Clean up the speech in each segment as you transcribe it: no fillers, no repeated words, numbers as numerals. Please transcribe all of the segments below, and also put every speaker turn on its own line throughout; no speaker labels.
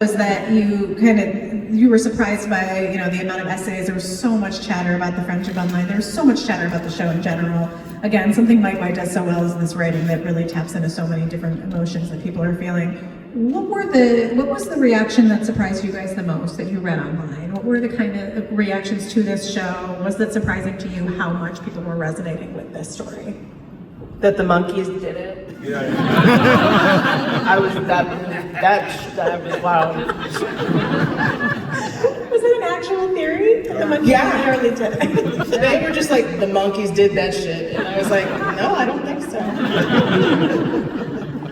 Was that you were surprised by, you know, the amount of essays. There was so much chatter about the friendship online. There was so much chatter about the show in general. Again, something Mike White does so well is this writing that really taps into so many different emotions that people are feeling. What was the reaction that surprised you guys the most that you read online? What were the kind of reactions to this show? Was that surprising to you how much people were resonating with this story?
That the monkeys did it.
Yeah.
I was that was wild.
Was it an actual theory? That the monkeys literally did it?
They were just like, the monkeys did that shit. And I was like, no, I don't think so.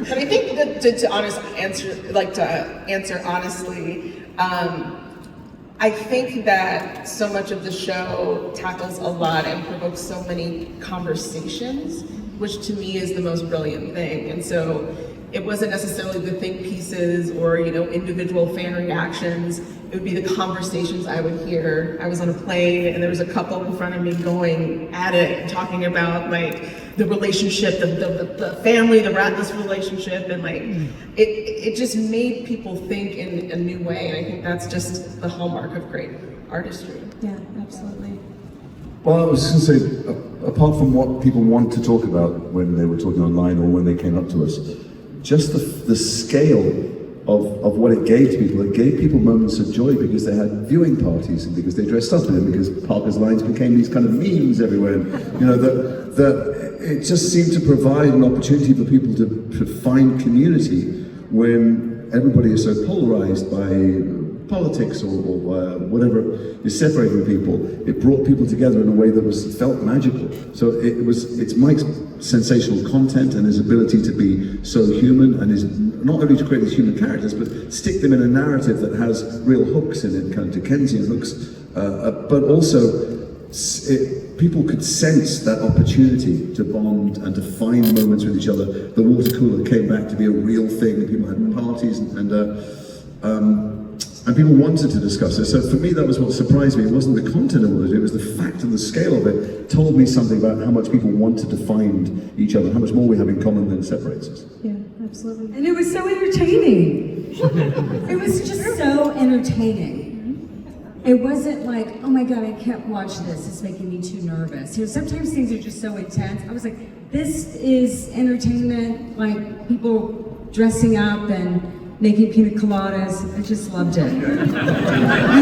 But I think that to answer honestly, I think that so much of the show tackles a lot and provokes so many conversations, which to me is the most brilliant thing. And so it wasn't necessarily the think pieces or, you know, individual fan reactions. It would be the conversations I would hear. I was on a plane and there was a couple in front of me going at it and talking about like the relationship, the family, the ratless relationship, and like it just made people think in a new way. And I think that's just the hallmark of great artistry.
Yeah, absolutely.
Well, I was just going to say, apart from what people want to talk about when they were talking online or when they came up to us, just the scale of what it gave to people. It gave people moments of joy because they had viewing parties and because they dressed up in it, because Parker's lines became these kind of memes everywhere. And, you know, it just seemed to provide an opportunity for people to find community when everybody is so polarized by politics or whatever is separating people. It brought people together in a way that felt magical. So it's Mike's sensational content and his ability to be so human, and his not only to create these human characters, but stick them in a narrative that has real hooks in it, kind of Dickensian hooks, but also people could sense that opportunity to bond and to find moments with each other. The water cooler came back to be a real thing. People had parties and people wanted to discuss it. So for me, that was what surprised me. It wasn't the content of it was the fact and the scale of it told me something about how much people wanted to find each other, how much more we have in common than separates us.
Yeah, absolutely.
And it was so entertaining. It was just so entertaining. It wasn't like, oh my God, I can't watch this, it's making me too nervous. You know, sometimes things are just so intense. I was like, this is entertainment, like people dressing up and making pina coladas. I just loved it. You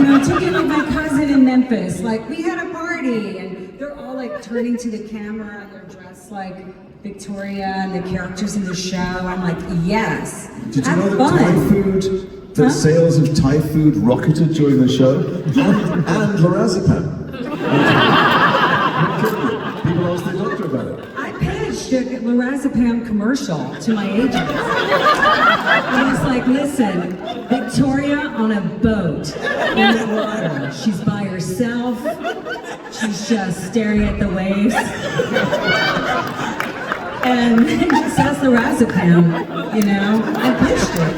know, took it with my cousin in Memphis. Like, we had a party, and they're all like turning to the camera, and they're dressed like Victoria and the characters in the show. I'm like, yes.
Did you know that Thai food, the sales of Thai food rocketed during the show? And lorazepam. People asked the doctor about it.
I pitched a lorazepam commercial to my agent. I was like, listen, Victoria on a boat in the water. She's by herself. She's just staring at the waves. And it just has lorazepam, you know? I pitched it.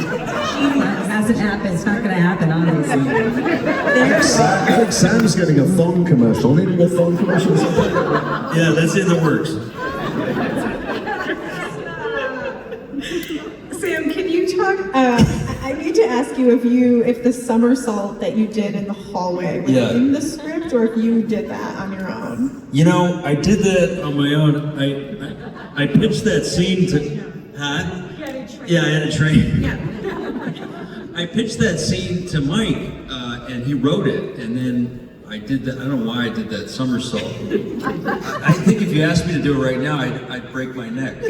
It hasn't happened. It's not going to happen, obviously.
I think Sam's getting a thong commercial. Needing a thong commercial.
Yeah, that's in the works.
Sam, can you talk? I need to ask you if the somersault that you did in the hallway was in the script, or if you did that on your own.
You know, I did that on my own. I pitched that scene to, huh? Yeah, I had a train.
Yeah.
I pitched that scene to Mike, and he wrote it, and then I did that. I don't know why I did that somersault. I think if you asked me to do it right now, I'd break my neck.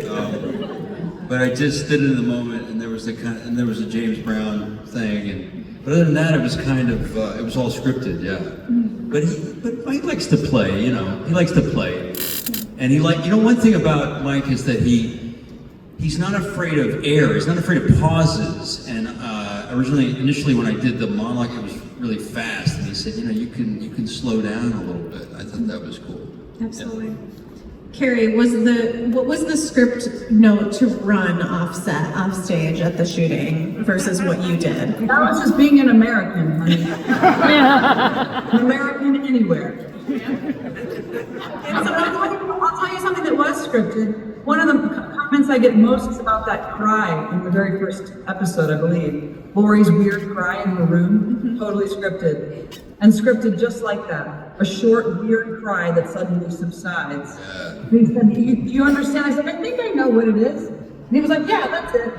But I just did it in the moment, and there was a James Brown thing, but other than that, it was kind of it was all scripted, yeah. But Mike likes to play, you know. He likes to play, and one thing about Mike is that he's not afraid of air. He's not afraid of pauses. And initially, when I did the monologue, it was really fast, and he said, you know, you can slow down a little bit. I thought that was cool.
Absolutely. Yeah. Carrie, what was the script note to run off stage at the shooting versus what you did?
That was just being an American, honey. An American anywhere. And so I'll tell you something that was scripted. One of the comments
compliments I get most is about that cry in the very first episode, I believe. Lori's weird cry in her room, totally scripted. And scripted just like that. A short, weird cry that suddenly subsides. And he said, do you understand? I said, I think I know what it is. And he was like, yeah, that's it.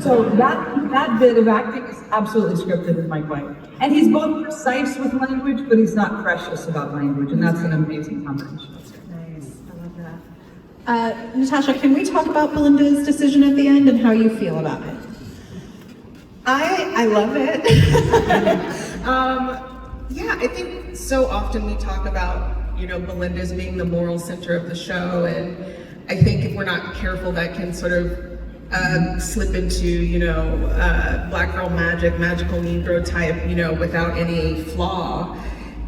So that bit of acting is absolutely scripted in Mike White. And he's both precise with language, but he's not precious about language, and that's an amazing combination.
Nice, I love that. Natasha, can we talk about Belinda's decision at the end and how you feel about it?
I love it. Yeah, I think so often we talk about, you know, Belinda's being the moral center of the show, and I think if we're not careful, that can sort of slip into, you know, black girl magic, magical Negro type, you know, without any flaw.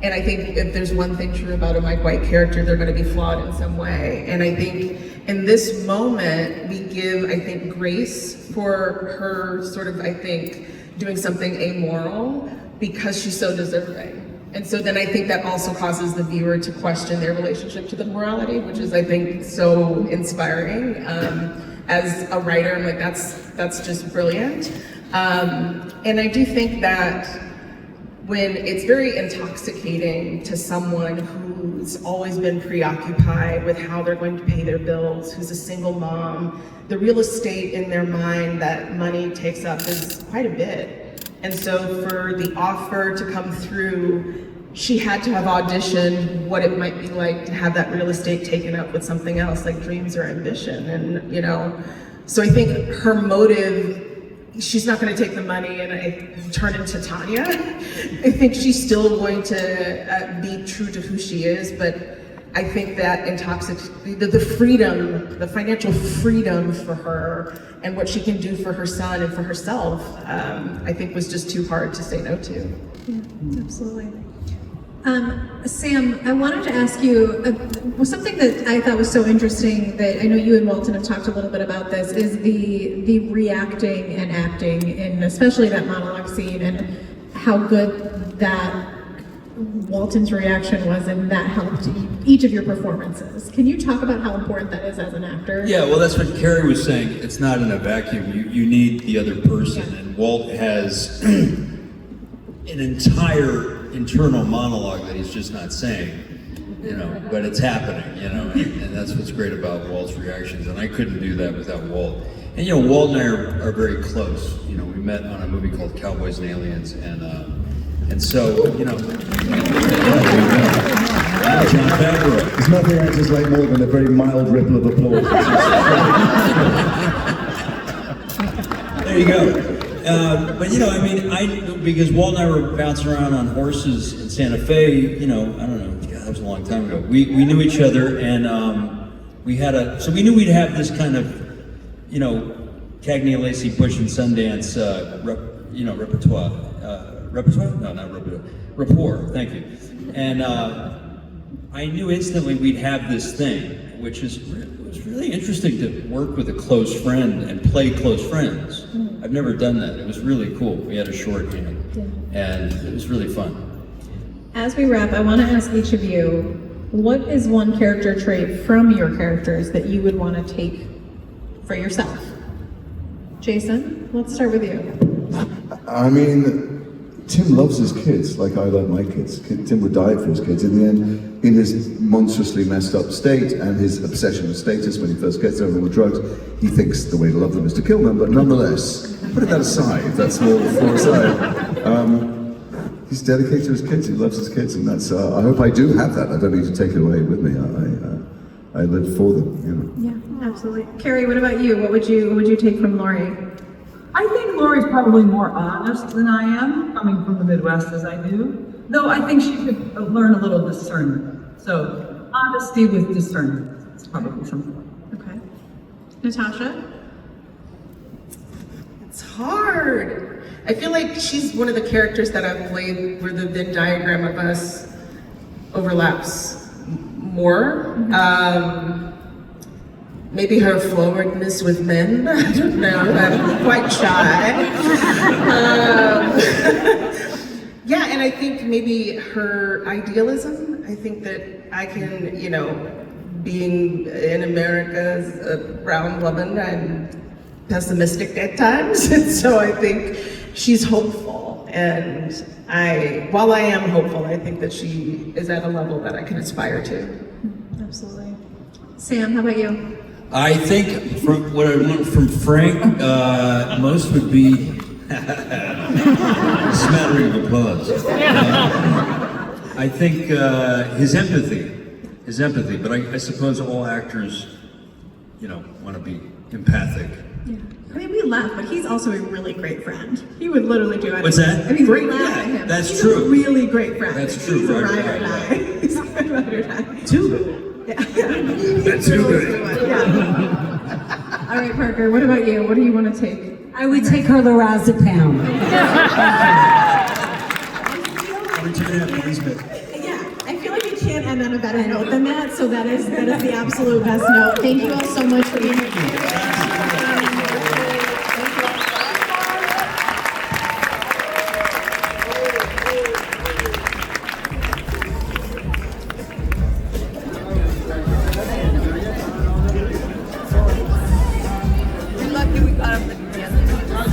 And I think if there's one thing true about a Mike White character, they're going to be flawed in some way. And I think in this moment, we give, I think, grace for her sort of, I think, doing something amoral because she's so deserving. And so then I think that also causes the viewer to question their relationship to the morality, which is, I think, so inspiring. As a writer, I'm like, that's just brilliant. And I do think that when it's very intoxicating to someone who's always been preoccupied with how they're going to pay their bills, who's a single mom, the real estate in their mind that money takes up is quite a bit. And so for the offer to come through, she had to have auditioned what it might be like to have that real estate taken up with something else, like dreams or ambition. And, you know, so I think her motive, she's not going to take the money and turn into Tanya. I think she's still going to be true to who she is, but I think that the freedom, the financial freedom for her and what she can do for her son and for herself, I think was just too hard to say no to.
Yeah, absolutely. Sam, I wanted to ask you something that I thought was so interesting that I know you and Walton have talked a little bit about this is the reacting and acting in especially that monologue scene and how good that Walton's reaction was and that helped each of your performances. Can you talk about how important that is as an actor?
Yeah, well, that's what Carrie was saying. It's not in a vacuum. You need the other person, and Walt has an entire internal monologue that he's just not saying, you know, but it's happening, you know, and that's what's great about Walt's reactions, and I couldn't do that without Walt. And you know, Walt and I are very close. You know, we met on a movie called Cowboys and Aliens, and so, you know, John Favreau.
There's nothing I just like more than a very mild ripple of applause.
There you go. But you know, I mean, because Walt and I were bouncing around on horses in Santa Fe, you know, I don't know, God, that was a long time ago. We knew each other, and so we knew we'd have this kind of, you know, Cagney, Lacey, Bush, and Sundance, repertoire. Repertoire? No, not repertoire. Rapport. Thank you. And I knew instantly we'd have this thing, which was really interesting to work with a close friend and play close friends. I've never done that. It was really cool. We had a shorthand, and it was really fun.
As we wrap, I want to ask each of you, what is one character trait from your characters that you would want to take for yourself? Jason, let's start with you.
I mean, Tim loves his kids like I love my kids. Tim would die for his kids. In the end, in his monstrously messed up state and his obsession with status when he first gets over with drugs, he thinks the way to love them is to kill them, but nonetheless, putting that aside, that's more for aside. He's dedicated to his kids, he loves his kids, and that's, I hope I do have that. I don't need to take it away with me. I live for them, you know.
Yeah, absolutely. Carrie, what about you? What would you take from Laurie?
I think Lori's probably more honest than I am, coming from the Midwest as I do. Though I think she could learn a little discernment. So, honesty with discernment is probably something.
Okay. Natasha?
It's hard. I feel like she's one of the characters that I've played where the Venn diagram of us overlaps more. Maybe her forwardness with men. I don't know. I'm quite shy. Yeah, and I think maybe her idealism. I think that I can, you know, being in America as a brown woman, I'm pessimistic at times. And so I think she's hopeful. And while I am hopeful, I think that she is at a level that I can aspire to.
Absolutely. Sam, how about you?
I think from what I learned from Frank, most would be smattering of applause. I think his empathy, but I suppose all actors, want to be empathic.
Yeah. I mean, we laugh, but he's also a really great friend. He would literally do anything.
What's that?
I mean,
Great,
we laugh
yeah,
at him.
that's
He's
true.
a really great friend.
That's true,
He's a
right,
ride or
right,
die.
right.
He's a good ride or die.
Too good.
Yeah.
That's too good.
Yeah. All right, Parker, what about you? What do you want to take?
I would take her lorazepam.
Yeah, I feel like you can't end on a better note than that, so that is the absolute best note. Thank you all so much for being here.